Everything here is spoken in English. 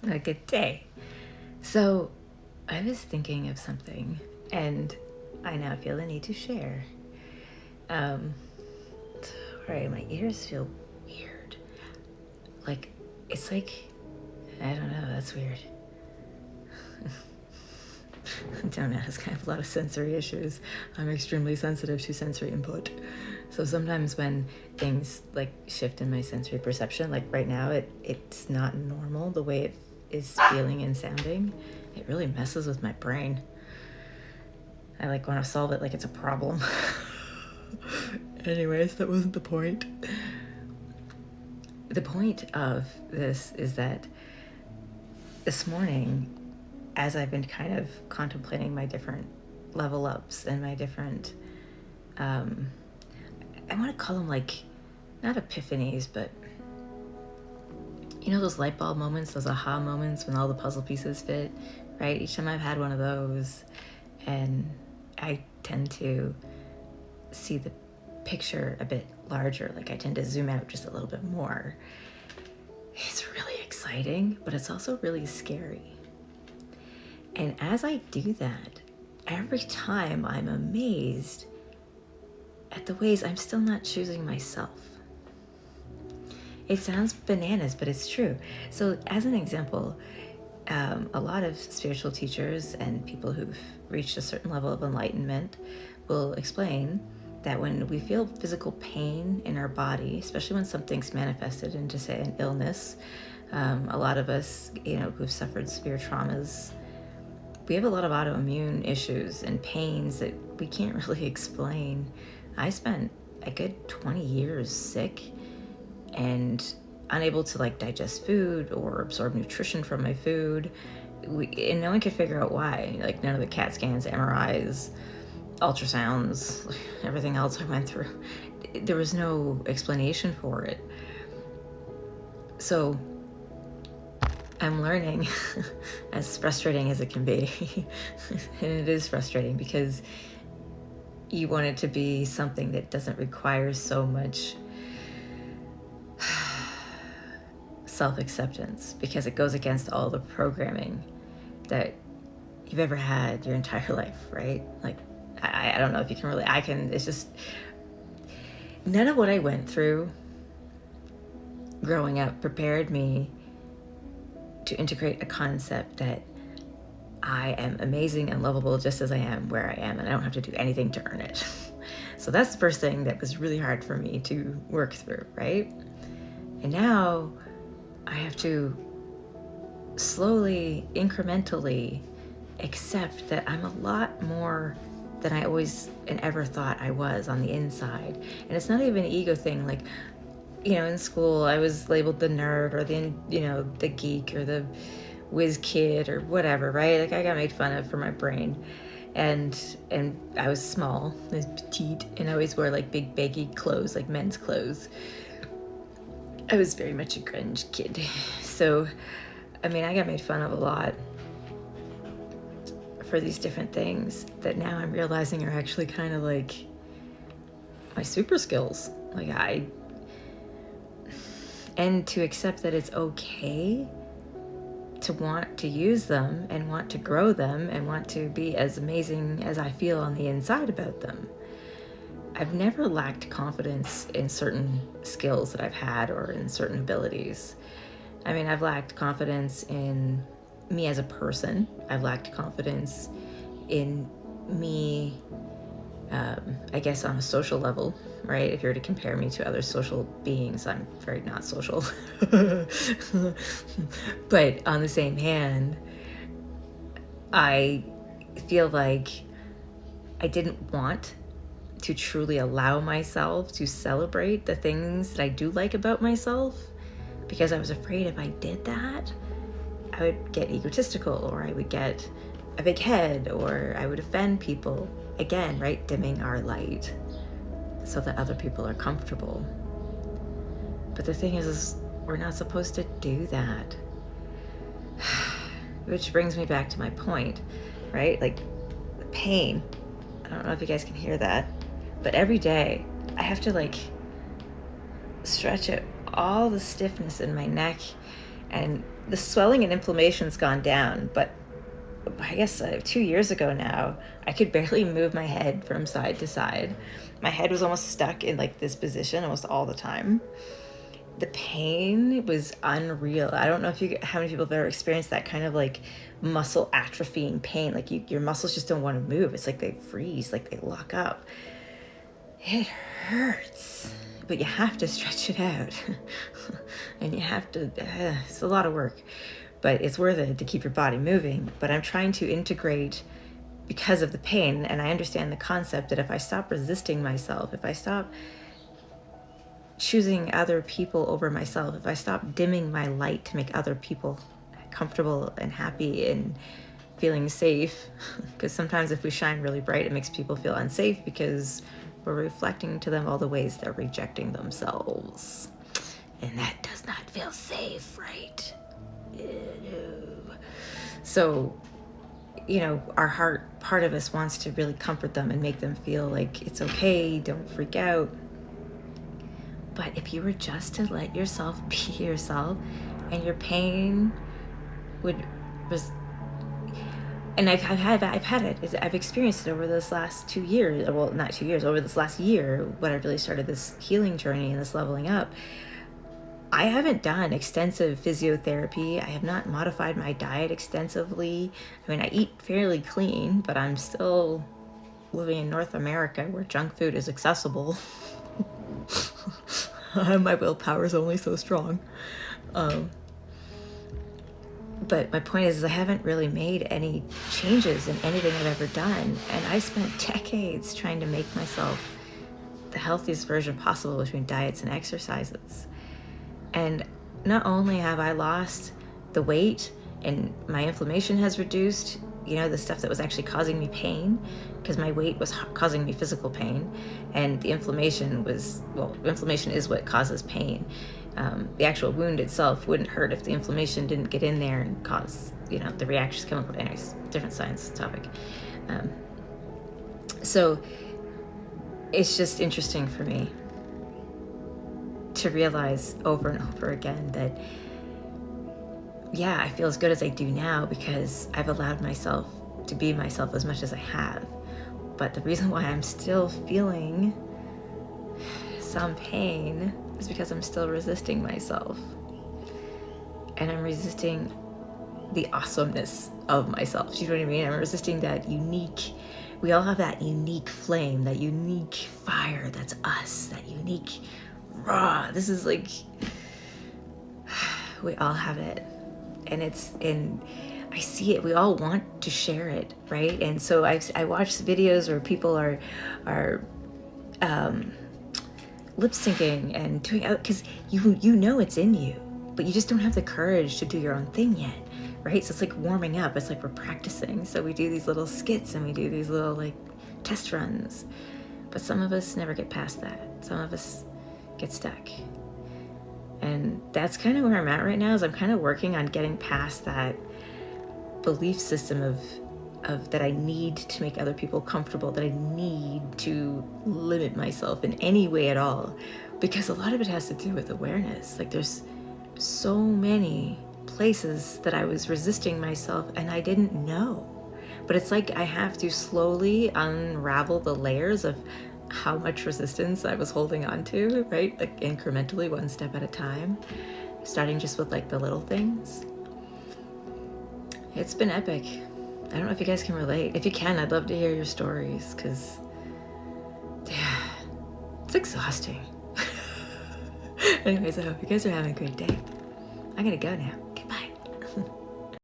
A good day. So, I was thinking of something, and I now feel the need to share. Um, Sorry, my ears feel weird. Like, it's like, I don't know, that's weird. Don't ask, I have a lot of sensory issues. I'm extremely sensitive to sensory input. So sometimes when things like shift in my sensory perception, like right now, it's not normal the way it is feeling and sounding. It really messes with my brain. I like want to solve it like it's a problem. Anyways, that wasn't the point. The point of this is that this morning, as I've been kind of contemplating my different level ups and my different, I want to call them like, not epiphanies, but you know those light bulb moments, those aha moments when all the puzzle pieces fit, right? Each time I've had one of those, and I tend to see the picture a bit larger, like I tend to zoom out just a little bit more. It's really exciting, but it's also really scary. And as I do that, every time I'm amazed at the ways I'm still not choosing myself. It sounds bananas, but it's true. So as an example, a lot of spiritual teachers and people who've reached a certain level of enlightenment will explain that when we feel physical pain in our body, especially when something's manifested into, say, an illness, a lot of us, who've suffered severe traumas, we have a lot of autoimmune issues and pains that we can't really explain. I spent a good 20 years sick and unable to digest food or absorb nutrition from my food. And no one could figure out why. None of the CAT scans, MRIs, ultrasounds, everything else I went through, there was no explanation for it. So I'm learning, as frustrating as it can be, and it is frustrating because you want it to be something that doesn't require so much self-acceptance, because it goes against all the programming that you've ever had your entire life, right? I don't know if you can really, it's just, none of what I went through growing up prepared me to integrate a concept that I am amazing and lovable just as I am where I am, and I don't have to do anything to earn it. So that's the first thing that was really hard for me to work through, right? And now I have to slowly, incrementally accept that I'm a lot more than I always and ever thought I was on the inside. And it's not even an ego thing. In school, I was labeled the nerd or the geek or the whiz kid or whatever, right? I got made fun of for my brain. And I was small, I was petite, and I always wore big baggy clothes, men's clothes. I was very much a grunge kid. So, I got made fun of a lot for these different things that now I'm realizing are actually kind of my super skills. And to accept that it's okay to want to use them and want to grow them and want to be as amazing as I feel on the inside about them. I've never lacked confidence in certain skills that I've had or in certain abilities. I've lacked confidence in me as a person. I've lacked confidence in me, I guess on a social level, right? If you were to compare me to other social beings, I'm very not social. But on the same hand, I feel like I didn't want to truly allow myself to celebrate the things that I do like about myself, because I was afraid if I did that, I would get egotistical, or I would get a big head, or I would offend people. Again, right? Dimming our light so that other people are comfortable. But the thing is we're not supposed to do that. Which brings me back to my point, right? The pain. I don't know if you guys can hear that, but every day I have to stretch out all the stiffness in my neck and the swelling and inflammation's gone down, but I guess 2 years ago now, I could barely move my head from side to side. My head was almost stuck in like this position almost all the time. The pain was unreal. I don't know how many people have ever experienced that kind of like muscle atrophying pain. Like your muscles just don't want to move. It's like they freeze, like they lock up. It hurts, but you have to stretch it out. And you have to, it's a lot of work, but it's worth it to keep your body moving. But I'm trying to integrate because of the pain. And I understand the concept that if I stop resisting myself, if I stop choosing other people over myself, if I stop dimming my light to make other people comfortable and happy and feeling safe, because sometimes if we shine really bright, it makes people feel unsafe because we're reflecting to them all the ways they're rejecting themselves. And that does not feel safe, right? No. So, our heart, part of us wants to really comfort them and make them feel like it's okay, don't freak out. But if you were just to let yourself be yourself, and your pain and I've had it. I've experienced it over this last 2 years. Well, not 2 years. Over this last year, when I really started this healing journey and this leveling up. I haven't done extensive physiotherapy. I have not modified my diet extensively. I mean, I eat fairly clean, but I'm still living in North America where junk food is accessible. My willpower is only so strong. But my point is I haven't really made any changes in anything I've ever done. And I spent decades trying to make myself the healthiest version possible between diets and exercises. And not only have I lost the weight and my inflammation has reduced, the stuff that was actually causing me pain, because my weight was causing me physical pain, and the inflammation is what causes pain. The actual wound itself wouldn't hurt if the inflammation didn't get in there and cause, the reactions, chemical, anyways, different science topic. So it's just interesting for me to realize over and over again that, I feel as good as I do now because I've allowed myself to be myself as much as I have. But the reason why I'm still feeling some pain is because I'm still resisting myself. And I'm resisting the awesomeness of myself. Do you know what I mean? I'm resisting that unique, we all have that unique flame, that unique fire that's us, that unique raw. This is like, we all have it. And I see it. We all want to share it, right? And so I watch videos where people are lip syncing and doing, because you it's in you, but you just don't have the courage to do your own thing yet, right? So it's like warming up. It's like we're practicing. So we do these little skits and we do these little like test runs, but some of us never get past that. Some of us get stuck. And that's kind of where I'm at right now, is I'm kind of working on getting past that belief system of that I need to make other people comfortable, that I need to limit myself in any way at all, because a lot of it has to do with awareness. Like there's so many places that I was resisting myself and I didn't know. But it's like I have to slowly unravel the layers of how much resistance I was holding on to, right? Like incrementally, one step at a time, starting just with like the little things. It's been epic. I don't know if you guys can relate. If you can, I'd love to hear your stories, because it's exhausting. Anyways, I hope you guys are having a great day. I'm gonna go now.